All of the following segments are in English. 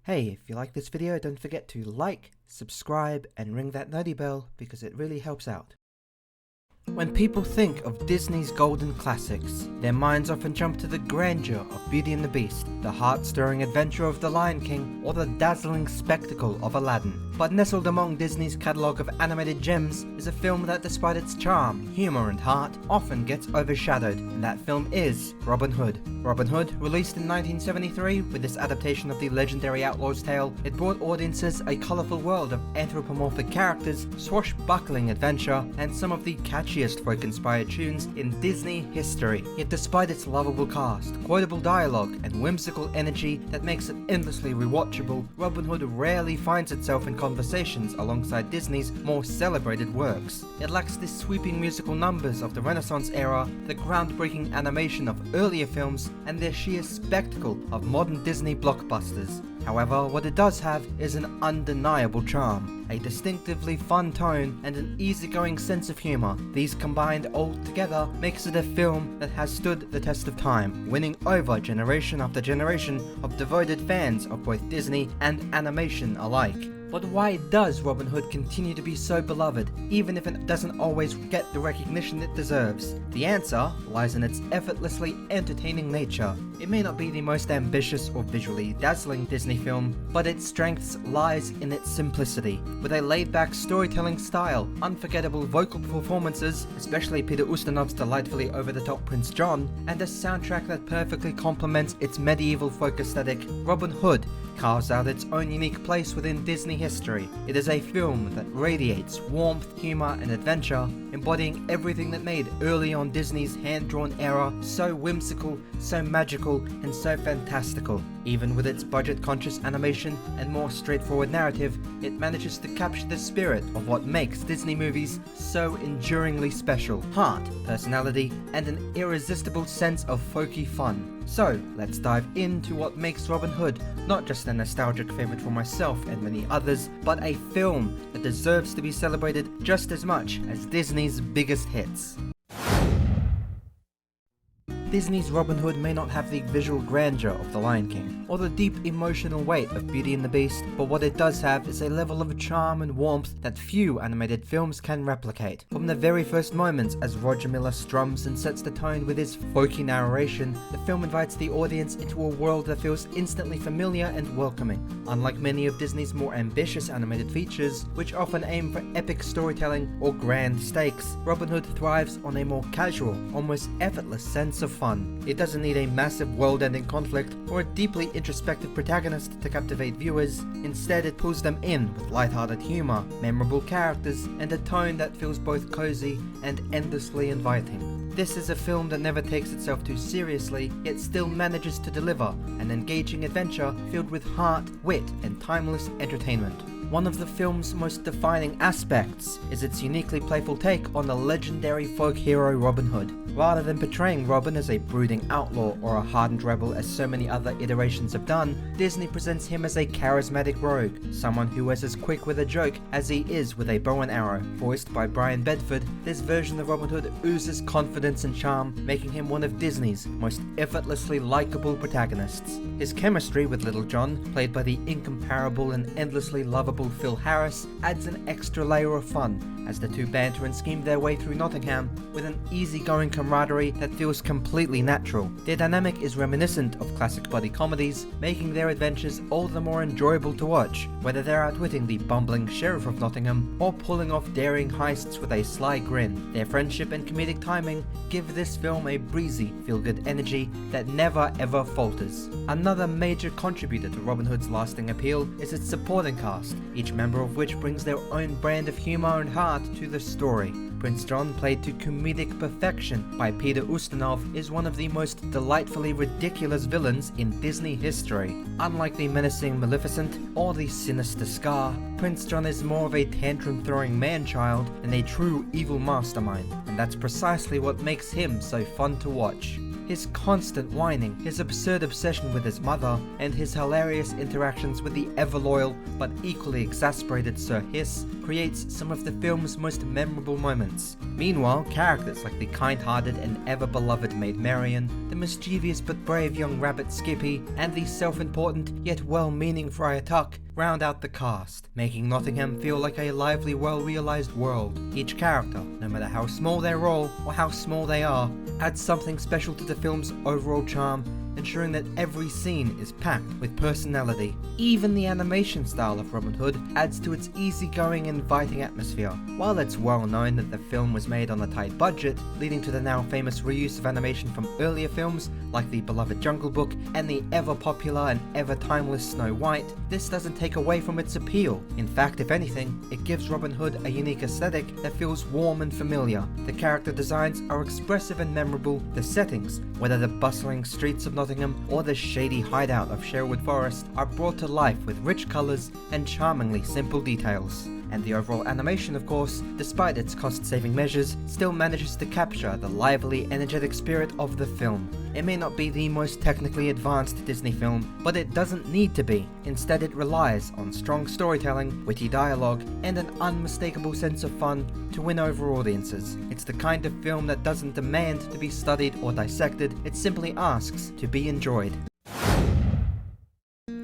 Hey, if you like this video, don't forget to like, subscribe, and ring that noti bell because it really helps out. When people think of Disney's golden classics, their minds often jump to the grandeur of Beauty and the Beast, the heart-stirring adventure of The Lion King, or the dazzling spectacle of Aladdin. But nestled among Disney's catalogue of animated gems is a film that, despite its charm, humour and heart, often gets overshadowed, and that film is Robin Hood. Robin Hood, released in 1973 with this adaptation of the legendary outlaw's tale, it brought audiences a colourful world of anthropomorphic characters, swashbuckling adventure, and some of the catchiest folk-inspired tunes in Disney history. Yet despite its lovable cast, quotable dialogue, and whimsical energy that makes it endlessly rewatchable, Robin Hood rarely finds itself in conversations alongside Disney's more celebrated works. It lacks the sweeping musical numbers of the Renaissance era, the groundbreaking animation of earlier films, and the sheer spectacle of modern Disney blockbusters. However, what it does have is an undeniable charm, a distinctively fun tone, and an easygoing sense of humour. These combined all together makes it a film that has stood the test of time, winning over generation after generation of devoted fans of both Disney and animation alike. But why does Robin Hood continue to be so beloved, even if it doesn't always get the recognition it deserves? The answer lies in its effortlessly entertaining nature. It may not be the most ambitious or visually dazzling Disney film, but its strengths lies in its simplicity. With a laid-back storytelling style, unforgettable vocal performances, especially Peter Ustinov's delightfully over-the-top Prince John, and a soundtrack that perfectly complements its medieval folk aesthetic, Robin Hood carves out its own unique place within Disney history. It is a film that radiates warmth, humour, and adventure, embodying everything that made early on Disney's hand-drawn era so whimsical, so magical, and so fantastical. Even with its budget-conscious animation and more straightforward narrative, it manages to capture the spirit of what makes Disney movies so enduringly special: heart, personality, and an irresistible sense of folky fun. So, let's dive into what makes Robin Hood not just a nostalgic favourite for myself and many others, but a film that deserves to be celebrated just as much as Disney's biggest hits. Disney's Robin Hood may not have the visual grandeur of The Lion King, or the deep emotional weight of Beauty and the Beast, but what it does have is a level of charm and warmth that few animated films can replicate. From the very first moments as Roger Miller strums and sets the tone with his folky narration, the film invites the audience into a world that feels instantly familiar and welcoming. Unlike many of Disney's more ambitious animated features, which often aim for epic storytelling or grand stakes, Robin Hood thrives on a more casual, almost effortless sense of fun. It doesn't need a massive world-ending conflict or a deeply introspective protagonist to captivate viewers. Instead, it pulls them in with lighthearted humor, memorable characters, and a tone that feels both cozy and endlessly inviting. This is a film that never takes itself too seriously, yet still manages to deliver an engaging adventure filled with heart, wit, and timeless entertainment. One of the film's most defining aspects is its uniquely playful take on the legendary folk hero Robin Hood. Rather than portraying Robin as a brooding outlaw or a hardened rebel as so many other iterations have done, Disney presents him as a charismatic rogue, someone who is as quick with a joke as he is with a bow and arrow. Voiced by Brian Bedford, this version of Robin Hood oozes confidence and charm, making him one of Disney's most effortlessly likable protagonists. His chemistry with Little John, played by the incomparable and endlessly lovable Phil Harris, adds an extra layer of fun as the two banter and scheme their way through Nottingham with an easygoing camaraderie that feels completely natural. Their dynamic is reminiscent of classic buddy comedies, making their adventures all the more enjoyable to watch, whether they're outwitting the bumbling sheriff of Nottingham or pulling off daring heists with a sly grin. Their friendship and comedic timing give this film a breezy, feel-good energy that never ever falters. Another major contributor to Robin Hood's lasting appeal is its supporting cast, each member of which brings their own brand of humor and heart to the story. Prince John, played to comedic perfection by Peter Ustinov, is one of the most delightfully ridiculous villains in Disney history. Unlike the menacing Maleficent or the sinister Scar, Prince John is more of a tantrum-throwing man-child than a true evil mastermind, and that's precisely what makes him so fun to watch. His constant whining, his absurd obsession with his mother, and his hilarious interactions with the ever-loyal but equally exasperated Sir Hiss creates some of the film's most memorable moments. Meanwhile, characters like the kind-hearted and ever-beloved Maid Marian, the mischievous but brave young rabbit Skippy, and the self-important yet well-meaning Friar Tuck round out the cast, making Nottingham feel like a lively, well-realized world. Each character, no matter how small their role or how small they are, adds something special to the film's overall charm, ensuring that every scene is packed with personality. Even the animation style of Robin Hood adds to its easygoing, inviting atmosphere. While it's well known that the film was made on a tight budget, leading to the now famous reuse of animation from earlier films like the beloved Jungle Book and the ever-popular and ever-timeless Snow White, this doesn't take away from its appeal. In fact, if anything, it gives Robin Hood a unique aesthetic that feels warm and familiar. The character designs are expressive and memorable. The settings, whether the bustling streets of Nottingham or the shady hideout of Sherwood Forest, are brought to life with rich colours and charmingly simple details. And the overall animation, of course, despite its cost-saving measures, still manages to capture the lively, energetic spirit of the film. It may not be the most technically advanced Disney film, but it doesn't need to be. Instead, it relies on strong storytelling, witty dialogue, and an unmistakable sense of fun to win over audiences. It's the kind of film that doesn't demand to be studied or dissected, it simply asks to be enjoyed.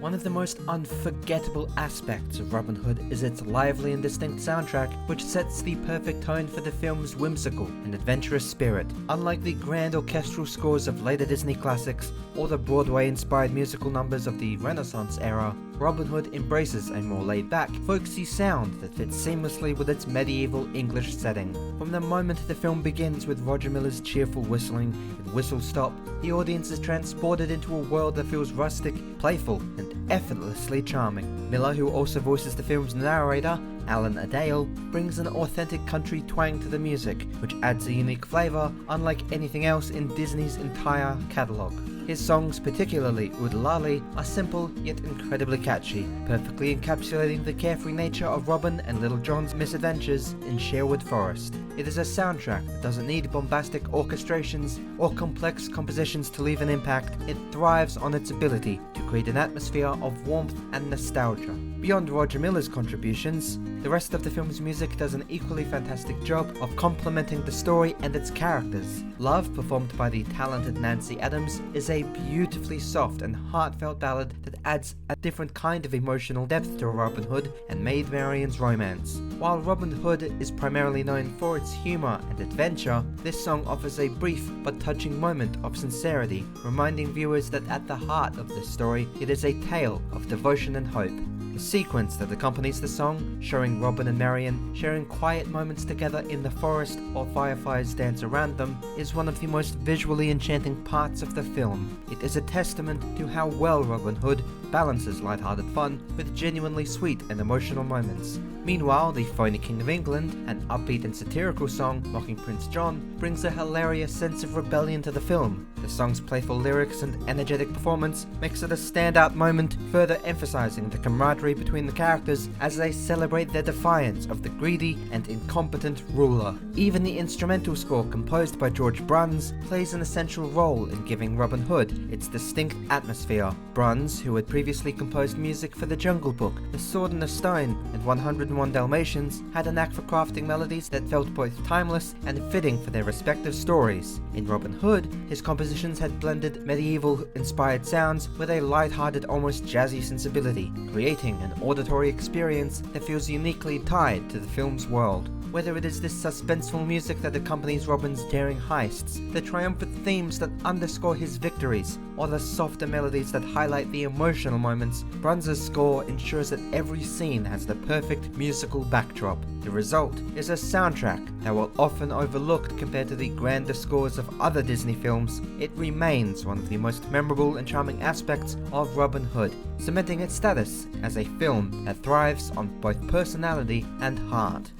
One of the most unforgettable aspects of Robin Hood is its lively and distinct soundtrack, which sets the perfect tone for the film's whimsical and adventurous spirit. Unlike the grand orchestral scores of later Disney classics or the Broadway-inspired musical numbers of the Renaissance era, Robin Hood embraces a more laid-back, folksy sound that fits seamlessly with its medieval English setting. From the moment the film begins with Roger Miller's cheerful whistling and whistle stop, the audience is transported into a world that feels rustic, playful, and effortlessly charming. Miller, who also voices the film's narrator, Alan Adale, brings an authentic country twang to the music, which adds a unique flavour unlike anything else in Disney's entire catalogue. His songs, particularly Oodalali, are simple yet incredibly catchy, perfectly encapsulating the carefree nature of Robin and Little John's misadventures in Sherwood Forest. It is a soundtrack that doesn't need bombastic orchestrations or complex compositions to leave an impact. It thrives on its ability to create an atmosphere of warmth and nostalgia. Beyond Roger Miller's contributions, the rest of the film's music does an equally fantastic job of complementing the story and its characters. Love, performed by the talented Nancy Adams, is a beautifully soft and heartfelt ballad that adds a different kind of emotional depth to Robin Hood and Maid Marian's romance. While Robin Hood is primarily known for its humour and adventure, this song offers a brief but touching moment of sincerity, reminding viewers that at the heart of this story, it is a tale of devotion and hope. The sequence that accompanies the song, showing Robin and Marian sharing quiet moments together in the forest while fireflies dance around them, is one of the most visually enchanting parts of the film. It is a testament to how well Robin Hood balances lighthearted fun with genuinely sweet and emotional moments. Meanwhile, the phony King of England, an upbeat and satirical song mocking Prince John, brings a hilarious sense of rebellion to the film. The song's playful lyrics and energetic performance makes it a standout moment, further emphasizing the camaraderie between the characters as they celebrate their defiance of the greedy and incompetent ruler. Even the instrumental score composed by George Bruns plays an essential role in giving Robin Hood its distinct atmosphere. Bruns, who had previously composed music for The Jungle Book, The Sword and the Stone, and 101 Dalmatians, had a knack for crafting melodies that felt both timeless and fitting for their respective stories. In Robin Hood, his compositions had blended medieval-inspired sounds with a light-hearted, almost jazzy sensibility, creating an auditory experience that feels uniquely tied to the film's world. Whether it is this suspenseful music that accompanies Robin's daring heists, the triumphant themes that underscore his victories, or the softer melodies that highlight the emotional moments, Bruns's score ensures that every scene has the perfect musical backdrop. The result is a soundtrack that, while often overlooked compared to the grander scores of other Disney films, it remains one of the most memorable and charming aspects of Robin Hood, cementing its status as a film that thrives on both personality and heart.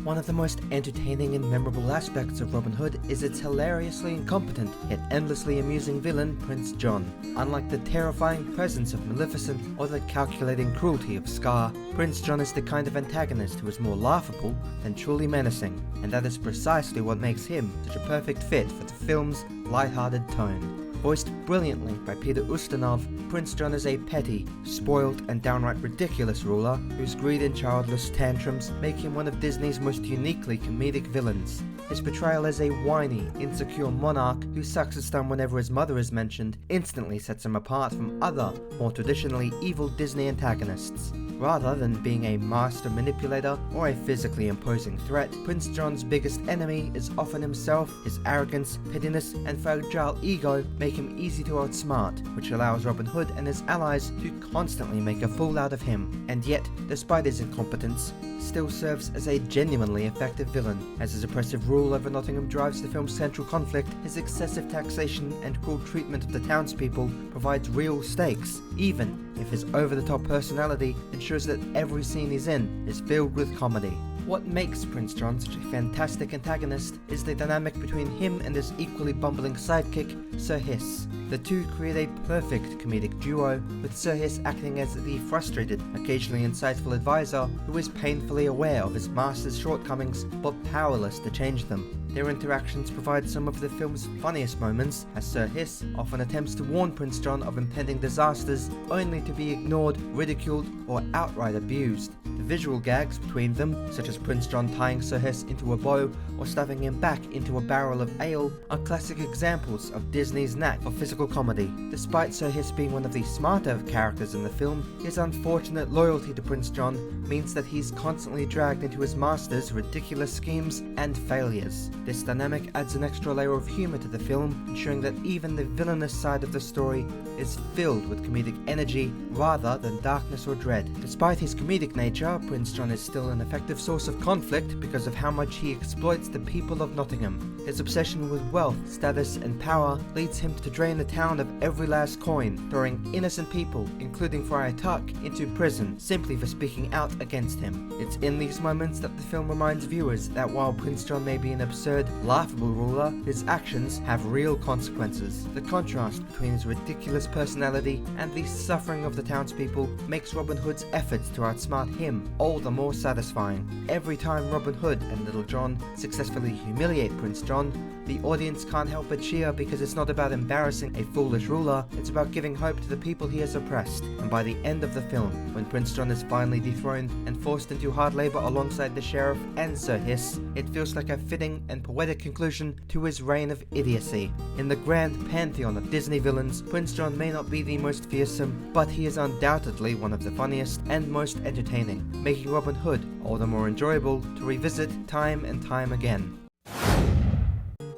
One of the most entertaining and memorable aspects of Robin Hood is its hilariously incompetent yet endlessly amusing villain, Prince John. Unlike the terrifying presence of Maleficent or the calculating cruelty of Scar, Prince John is the kind of antagonist who is more laughable than truly menacing, and that is precisely what makes him such a perfect fit for the film's lighthearted tone. Voiced brilliantly by Peter Ustinov, Prince John is a petty, spoiled, and downright ridiculous ruler whose greed and childless tantrums make him one of Disney's most uniquely comedic villains. His portrayal as a whiny, insecure monarch who sucks his thumb whenever his mother is mentioned instantly sets him apart from other, more traditionally evil Disney antagonists. Rather than being a master manipulator or a physically imposing threat, Prince John's biggest enemy is often himself. His arrogance, pettiness, and fragile ego make him easy to outsmart, which allows Robin Hood and his allies to constantly make a fool out of him, and yet, despite his incompetence, still serves as a genuinely effective villain. As his oppressive rule over Nottingham drives the film's central conflict, his excessive taxation and cruel treatment of the townspeople provides real stakes, even if his over-the-top personality ensures that every scene he's in is filled with comedy. What makes Prince John such a fantastic antagonist is the dynamic between him and his equally bumbling sidekick, Sir Hiss. The two create a perfect comedic duo, with Sir Hiss acting as the frustrated, occasionally insightful advisor who is painfully aware of his master's shortcomings but powerless to change them. Their interactions provide some of the film's funniest moments, as Sir Hiss often attempts to warn Prince John of impending disasters, only to be ignored, ridiculed, or outright abused. The visual gags between them, such as Prince John tying Sir Hiss into a bow or stuffing him back into a barrel of ale, are classic examples of Disney's knack for physical comedy. Despite Sir Hiss being one of the smarter characters in the film, his unfortunate loyalty to Prince John means that he's constantly dragged into his master's ridiculous schemes and failures. This dynamic adds an extra layer of humor to the film, ensuring that even the villainous side of the story is filled with comedic energy rather than darkness or dread. Despite his comedic nature, Prince John is still an effective source of conflict because of how much he exploits the people of Nottingham. His obsession with wealth, status, and power leads him to drain the town of every last coin, throwing innocent people, including Friar Tuck, into prison simply for speaking out against him. It's in these moments that the film reminds viewers that while Prince John may be an absurd, laughable ruler, his actions have real consequences. The contrast between his ridiculous personality and the suffering of the townspeople makes Robin Hood's efforts to outsmart him all the more satisfying. Every time Robin Hood and Little John successfully humiliate Prince John, the audience can't help but cheer, because it's not about embarrassing a foolish ruler, it's about giving hope to the people he has oppressed. And by the end of the film, when Prince John is finally dethroned and forced into hard labor alongside the sheriff and Sir Hiss, it feels like a fitting and poetic conclusion to his reign of idiocy. In the grand pantheon of Disney villains, Prince John may not be the most fearsome, but he is undoubtedly one of the funniest and most entertaining, making Robin Hood all the more enjoyable to revisit time and time again.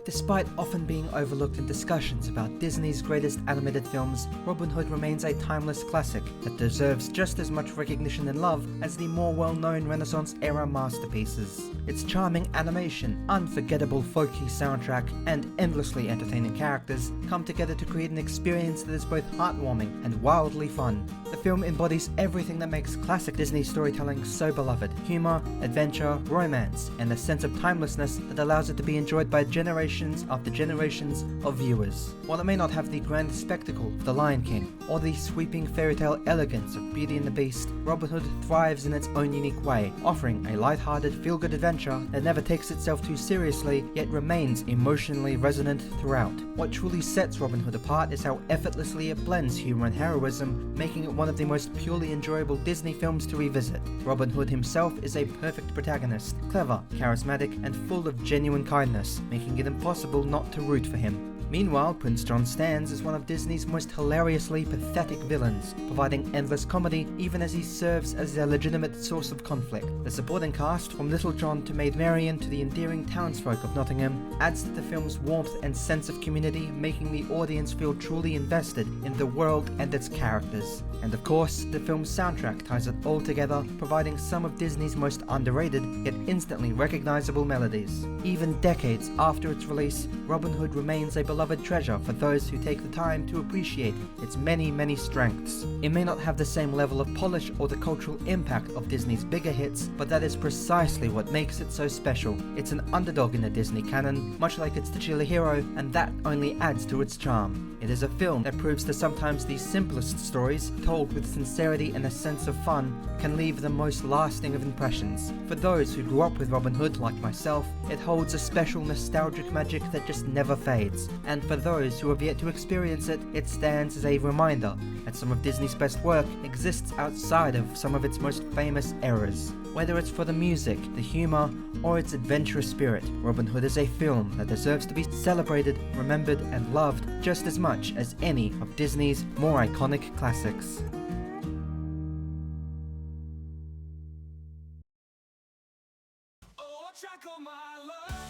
Despite often being overlooked in discussions about Disney's greatest animated films, Robin Hood remains a timeless classic that deserves just as much recognition and love as the more well-known Renaissance-era masterpieces. Its charming animation, unforgettable folky soundtrack, and endlessly entertaining characters come together to create an experience that is both heartwarming and wildly fun. The film embodies everything that makes classic Disney storytelling so beloved: humor, adventure, romance, and a sense of timelessness that allows it to be enjoyed by generations after generations of viewers. While it may not have the grand spectacle of The Lion King or the sweeping fairy tale elegance of Beauty and the Beast, Robin Hood thrives in its own unique way, offering a light-hearted, feel-good adventure that never takes itself too seriously, yet remains emotionally resonant throughout. What truly sets Robin Hood apart is how effortlessly it blends humor and heroism, making it one of the most purely enjoyable Disney films to revisit. Robin Hood himself is a perfect protagonist, clever, charismatic, and full of genuine kindness, making it impossible not to root for him. Meanwhile, Prince John stands as one of Disney's most hilariously pathetic villains, providing endless comedy even as he serves as their legitimate source of conflict. The supporting cast, from Little John to Maid Marian to the endearing townsfolk of Nottingham, adds to the film's warmth and sense of community, making the audience feel truly invested in the world and its characters. And of course, the film's soundtrack ties it all together, providing some of Disney's most underrated yet instantly recognizable melodies. Even decades after its release, Robin Hood remains a beloved treasure for those who take the time to appreciate its many, many strengths. It may not have the same level of polish or the cultural impact of Disney's bigger hits, but that is precisely what makes it so special. It's an underdog in the Disney canon, much like its titular hero, and that only adds to its charm. It is a film that proves that sometimes the simplest stories, told with sincerity and a sense of fun, can leave the most lasting of impressions. For those who grew up with Robin Hood, like myself, it holds a special nostalgic magic that just never fades, and for those who have yet to experience it, it stands as a reminder that some of Disney's best work exists outside of some of its most famous eras. Whether it's for the music, the humor, or its adventurous spirit, Robin Hood is a film that deserves to be celebrated, remembered, and loved just as much as any of Disney's more iconic classics. Oh, I track all my love.